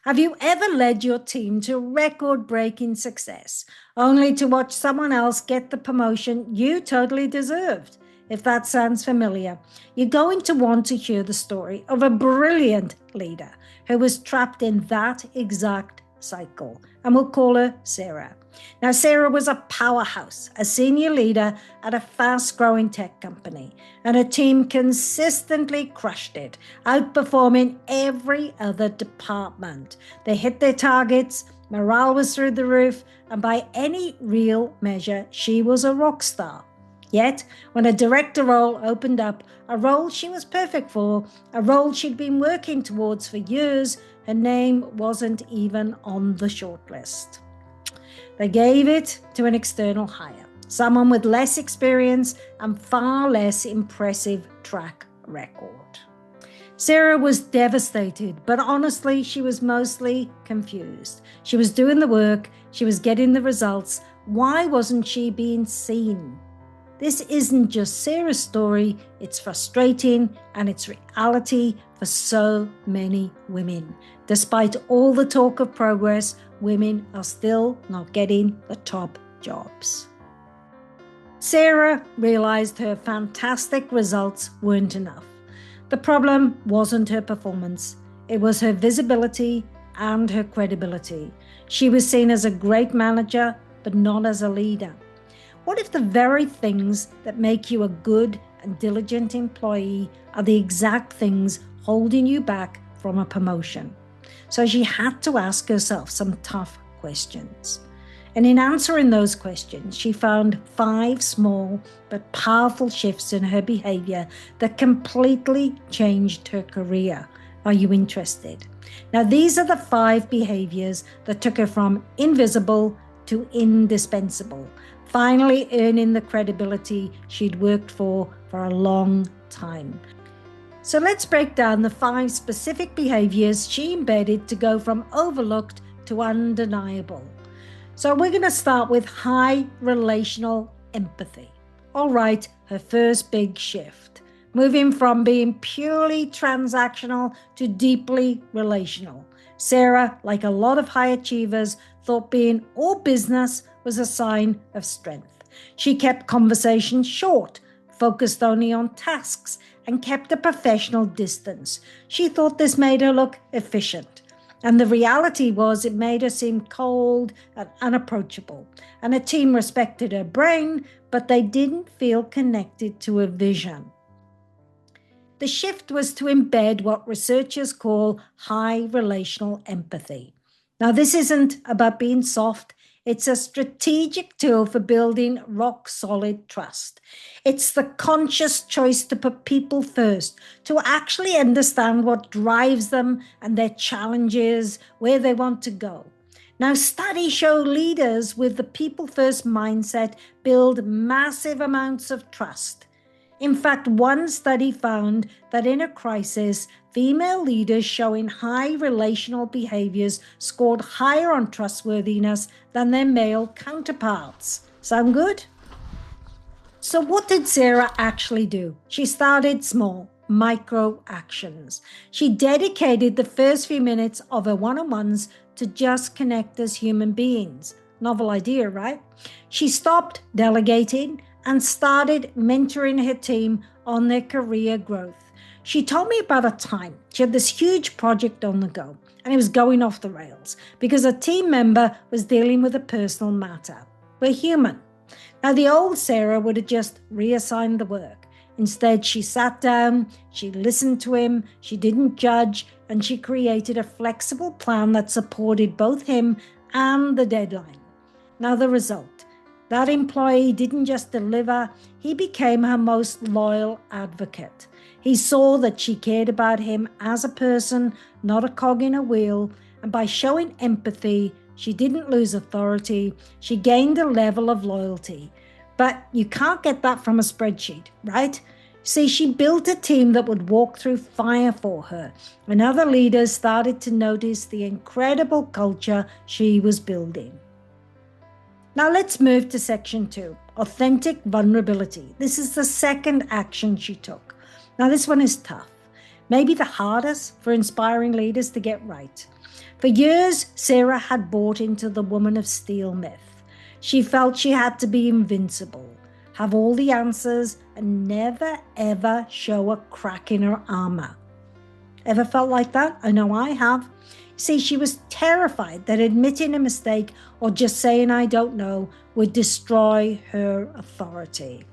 Have you ever led your team to record-breaking success, only to watch someone else get the promotion you totally deserved? If that sounds familiar, you're going to want to hear the story of a brilliant leader who was trapped in that exact cycle, and we'll call her Sarah. Now, Sarah was a powerhouse, a senior leader at a fast-growing tech company, and her team consistently crushed it, outperforming every other department. They hit their targets, morale was through the roof, and by any real measure, she was a rock star. Yet, when a director role opened up, a role she was perfect for, a role she'd been working towards for years, her name wasn't even on the shortlist. They gave it to an external hire, someone with less experience and far less impressive track record. Sarah was devastated, but honestly, she was mostly confused. She was doing the work, she was getting the results. Why wasn't she being seen? This isn't just Sarah's story, it's frustrating and it's reality for so many women. Despite all the talk of progress, women are still not getting the top jobs. Sarah realized her fantastic results weren't enough. The problem wasn't her performance, it was her visibility and her credibility. She was seen as a great manager, but not as a leader. What if the very things that make you a good and diligent employee are the exact things holding you back from a promotion? So she had to ask herself some tough questions. And in answering those questions, she found 5 small but powerful shifts in her behavior that completely changed her career. Are you interested? Now, these are the 5 behaviors that took her from invisible to indispensable, finally earning the credibility she'd worked for a long time. So let's break down the 5 specific behaviors she embedded to go from overlooked to undeniable. So we're going to start with high relational empathy. All right, her first big shift, moving from being purely transactional to deeply relational. Sarah, like a lot of high achievers, thought being all business was a sign of strength. She kept conversations short, focused only on tasks, and kept a professional distance. She thought this made her look efficient. And the reality was it made her seem cold and unapproachable. And her team respected her brain, but they didn't feel connected to her vision. The shift was to embed what researchers call high relational empathy. Now, this isn't about being soft. It's a strategic tool for building rock-solid trust. It's the conscious choice to put people first, to actually understand what drives them and their challenges, where they want to go. Now, studies show leaders with the people-first mindset build massive amounts of trust. In fact, one study found that in a crisis, female leaders showing high relational behaviors scored higher on trustworthiness than their male counterparts. Sound good? So what did Sarah actually do? She started small, micro actions. She dedicated the first few minutes of her one-on-ones to just connect as human beings. Novel idea, right? She stopped delegating and started mentoring her team on their career growth. She told me about a time she had this huge project on the go and it was going off the rails because a team member was dealing with a personal matter. We're human. Now, the old Sarah would have just reassigned the work. Instead, she sat down, she listened to him, she didn't judge, and she created a flexible plan that supported both him and the deadline. Now, the result. That employee didn't just deliver, he became her most loyal advocate. He saw that she cared about him as a person, not a cog in a wheel, and by showing empathy, she didn't lose authority, she gained a level of loyalty. But you can't get that from a spreadsheet, right? See, she built a team that would walk through fire for her, and other leaders started to notice the incredible culture she was building. Now let's move to section 2, authentic vulnerability. This is the second action she took. Now this one is tough maybe the hardest for inspiring leaders to get right. For years, Sarah had bought into the woman of steel myth. She felt she had to be invincible, have all the answers, and never ever show a crack in her armor. Ever felt like that? I know I have. See, she was terrified that admitting a mistake or just saying I don't know would destroy her authority.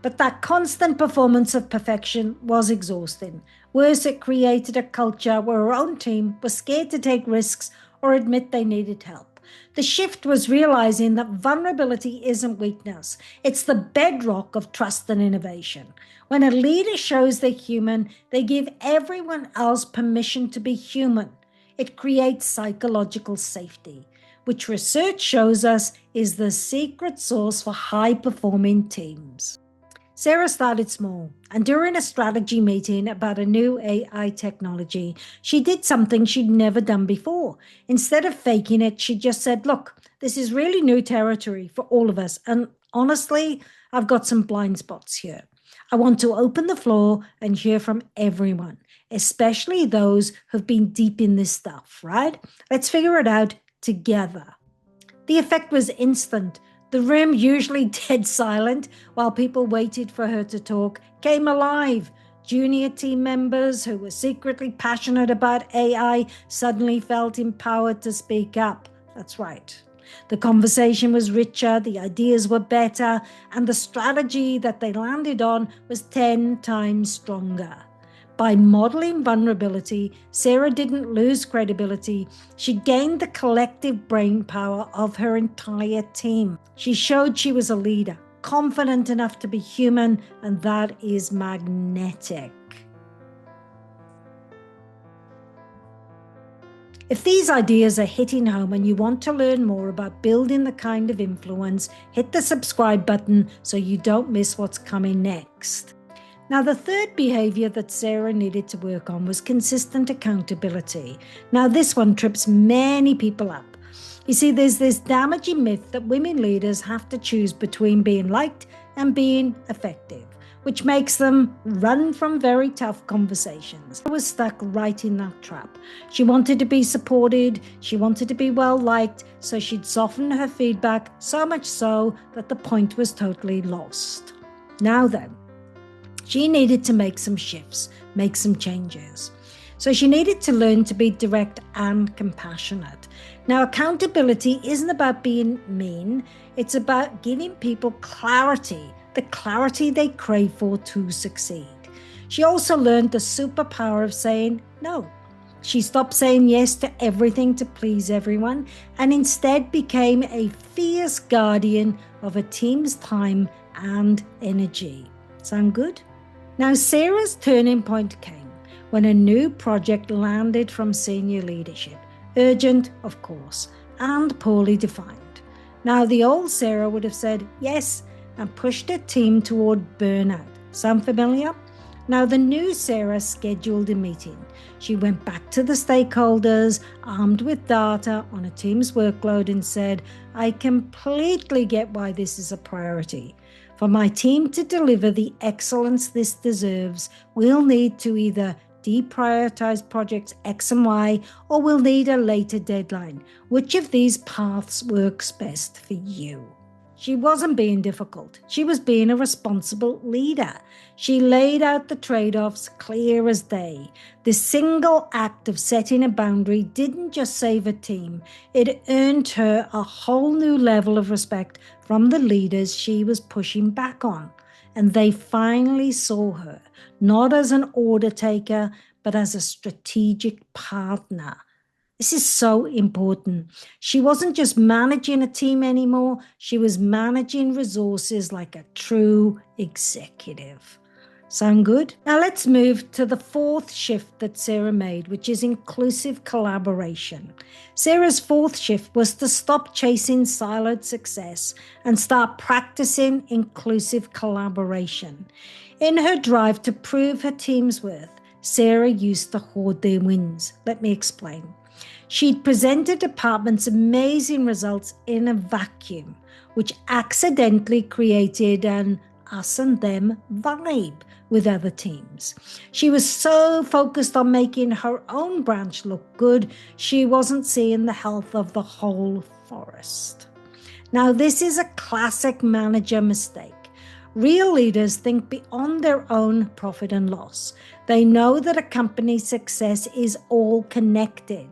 But that constant performance of perfection was exhausting. Worse, it created a culture where her own team was scared to take risks or admit they needed help. The shift was realizing that vulnerability isn't weakness. It's the bedrock of trust and innovation. When a leader shows they're human, they give everyone else permission to be human. It creates psychological safety, which research shows us is the secret sauce for high-performing teams. Sarah started small, and during a strategy meeting about a new AI technology, she did something she'd never done before. Instead of faking it, she just said, look, this is really new territory for all of us, and honestly, I've got some blind spots here. I want to open the floor and hear from everyone, especially those who've been deep in this stuff, right? Let's figure it out together. The effect was instant. The room, usually dead silent while people waited for her to talk, came alive. Junior team members who were secretly passionate about AI suddenly felt empowered to speak up. That's right. The conversation was richer, the ideas were better, and the strategy that they landed on was 10 times stronger. By modeling vulnerability, Sarah didn't lose credibility. She gained the collective brain power of her entire team. She showed she was a leader, confident enough to be human, and that is magnetic. If these ideas are hitting home and you want to learn more about building the kind of influence, hit the subscribe button so you don't miss what's coming next. Now, the third behavior that Sarah needed to work on was consistent accountability. Now, this one trips many people up. You see, there's this damaging myth that women leaders have to choose between being liked and being effective, which makes them run from very tough conversations. I was stuck right in that trap. She wanted to be supported, she wanted to be well liked, so she'd soften her feedback, so much so that the point was totally lost. Now then, she needed to make some shifts, make some changes. So she needed to learn to be direct and compassionate. Now, accountability isn't about being mean. It's about giving people clarity, the clarity they crave for to succeed. She also learned the superpower of saying no. She stopped saying yes to everything to please everyone and instead became a fierce guardian of a team's time and energy. Sound good? Now, Sarah's turning point came when a new project landed from senior leadership. Urgent, of course, and poorly defined. Now, the old Sarah would have said yes and pushed her team toward burnout. Sound familiar? Now, the new Sarah scheduled a meeting. She went back to the stakeholders, armed with data on a team's workload, and said, I completely get why this is a priority. For my team to deliver the excellence this deserves, we'll need to either deprioritize projects X and Y, or we'll need a later deadline. Which of these paths works best for you? She wasn't being difficult. She was being a responsible leader. She laid out the trade-offs clear as day. This single act of setting a boundary didn't just save her team. It earned her a whole new level of respect from the leaders she was pushing back on. And they finally saw her, not as an order taker, but as a strategic partner. This is so important. She wasn't just managing a team anymore. She was managing resources like a true executive. Sound good? Now let's move to the fourth shift that Sarah made, which is inclusive collaboration. Sarah's fourth shift was to stop chasing siloed success and start practicing inclusive collaboration. In her drive to prove her team's worth, Sarah used to hoard their wins. Let me explain. She'd presented departments amazing results in a vacuum, which accidentally created an us and them vibe with other teams. She was so focused on making her own branch look good, she wasn't seeing the health of the whole forest. Now, this is a classic manager mistake. Real leaders think beyond their own profit and loss. They know that a company's success is all connected.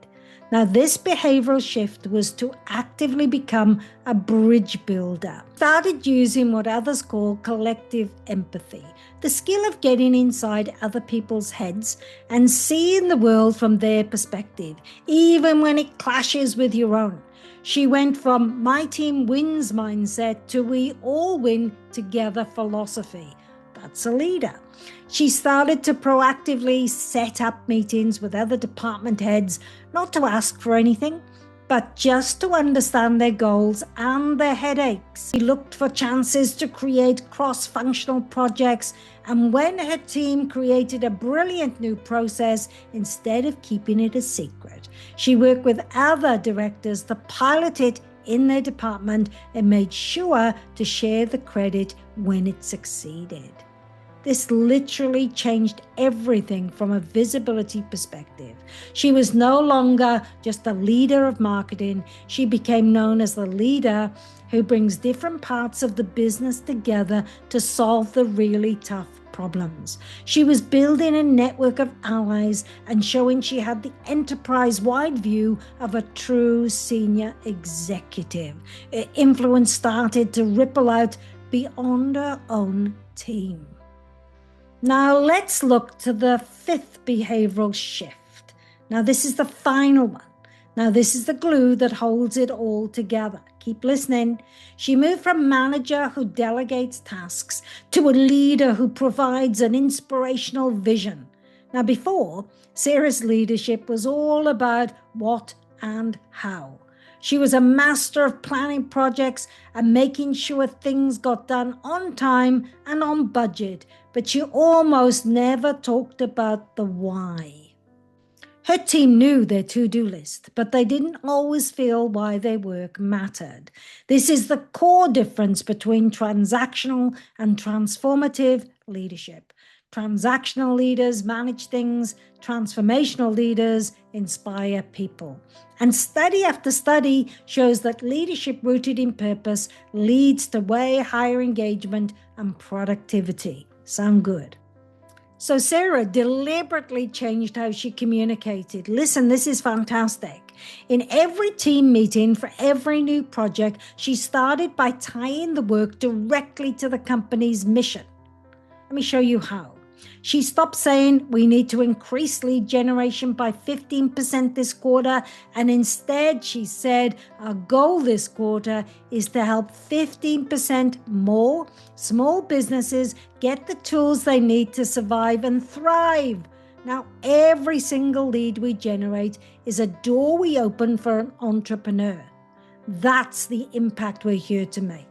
Now, this behavioral shift was to actively become a bridge builder. Started using what others call collective empathy, the skill of getting inside other people's heads and seeing the world from their perspective, even when it clashes with your own. She went from my team wins mindset to we all win together philosophy. That's a leader. She started to proactively set up meetings with other department heads, not to ask for anything, but just to understand their goals and their headaches. She looked for chances to create cross-functional projects, and when her team created a brilliant new process, instead of keeping it a secret, she worked with other directors to pilot it in their department and made sure to share the credit when it succeeded. This literally changed everything from a visibility perspective. She was no longer just a leader of marketing. She became known as the leader who brings different parts of the business together to solve the really tough problems. She was building a network of allies and showing she had the enterprise-wide view of a true senior executive. Her influence started to ripple out beyond her own team. Now let's look to the fifth behavioral shift. Now this is the final one. Now this is the glue that holds it all together. Keep listening. She moved from manager who delegates tasks to a leader who provides an inspirational vision. Now before, Sarah's leadership was all about what and how. She was a master of planning projects and making sure things got done on time and on budget, but she almost never talked about the why. Her team knew their to-do list, but they didn't always feel why their work mattered. This is the core difference between transactional and transformative leadership. Transactional leaders manage things, transformational leaders inspire people. And study after study shows that leadership rooted in purpose leads to way higher engagement and productivity. Sound good? So Sarah deliberately changed how she communicated. Listen, this is fantastic. In every team meeting for every new project, she started by tying the work directly to the company's mission. Let me show you how. She stopped saying we need to increase lead generation by 15% this quarter, and instead she said our goal this quarter is to help 15% more small businesses get the tools they need to survive and thrive. Now, every single lead we generate is a door we open for an entrepreneur. That's the impact we're here to make.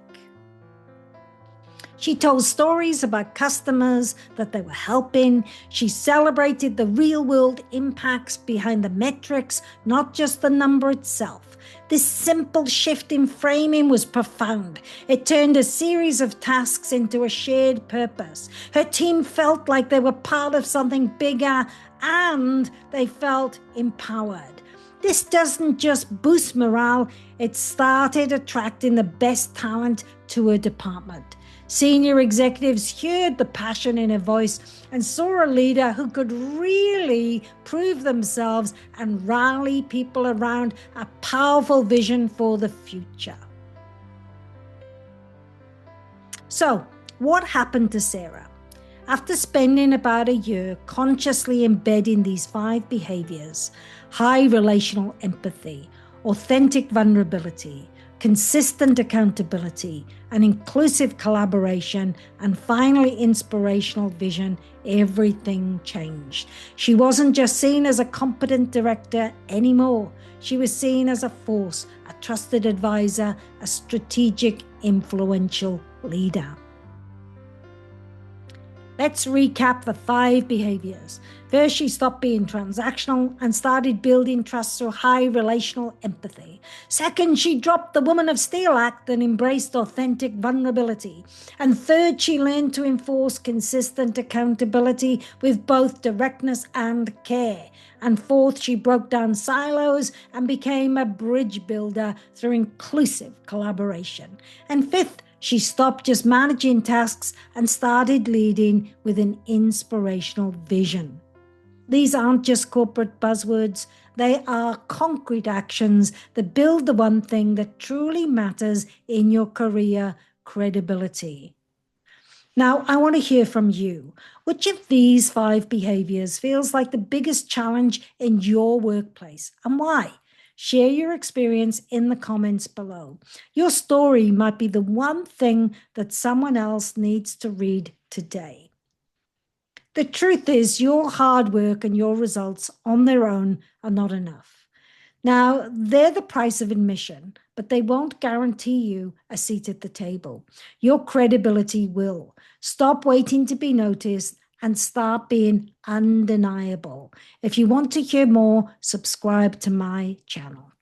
She told stories about customers that they were helping. She celebrated the real-world impacts behind the metrics, not just the number itself. This simple shift in framing was profound. It turned a series of tasks into a shared purpose. Her team felt like they were part of something bigger, and they felt empowered. This doesn't just boost morale, it started attracting the best talent to her department. Senior executives heard the passion in her voice and saw a leader who could really prove themselves and rally people around a powerful vision for the future. So, what happened to Sarah? After spending about a year consciously embedding these 5 behaviors, high relational empathy, authentic vulnerability, consistent accountability, and inclusive collaboration, and finally inspirational vision, everything changed. She wasn't just seen as a competent director anymore. She was seen as a force, a trusted advisor, a strategic, influential leader. Let's recap the 5 behaviors. First, she stopped being transactional and started building trust through high relational empathy. Second, she dropped the Woman of Steel Act and embraced authentic vulnerability. And third, she learned to enforce consistent accountability with both directness and care. And fourth, she broke down silos and became a bridge builder through inclusive collaboration. And fifth, she stopped just managing tasks and started leading with an inspirational vision. These aren't just corporate buzzwords, they are concrete actions that build the one thing that truly matters in your career: credibility. Now, I want to hear from you. Which of these 5 behaviors feels like the biggest challenge in your workplace and why? Share your experience in the comments below. Your story might be the one thing that someone else needs to read today. The truth is, your hard work and your results on their own are not enough. Now, they're the price of admission, but they won't guarantee you a seat at the table. Your credibility will. Stop waiting to be noticed and start being undeniable. If you want to hear more, subscribe to my channel.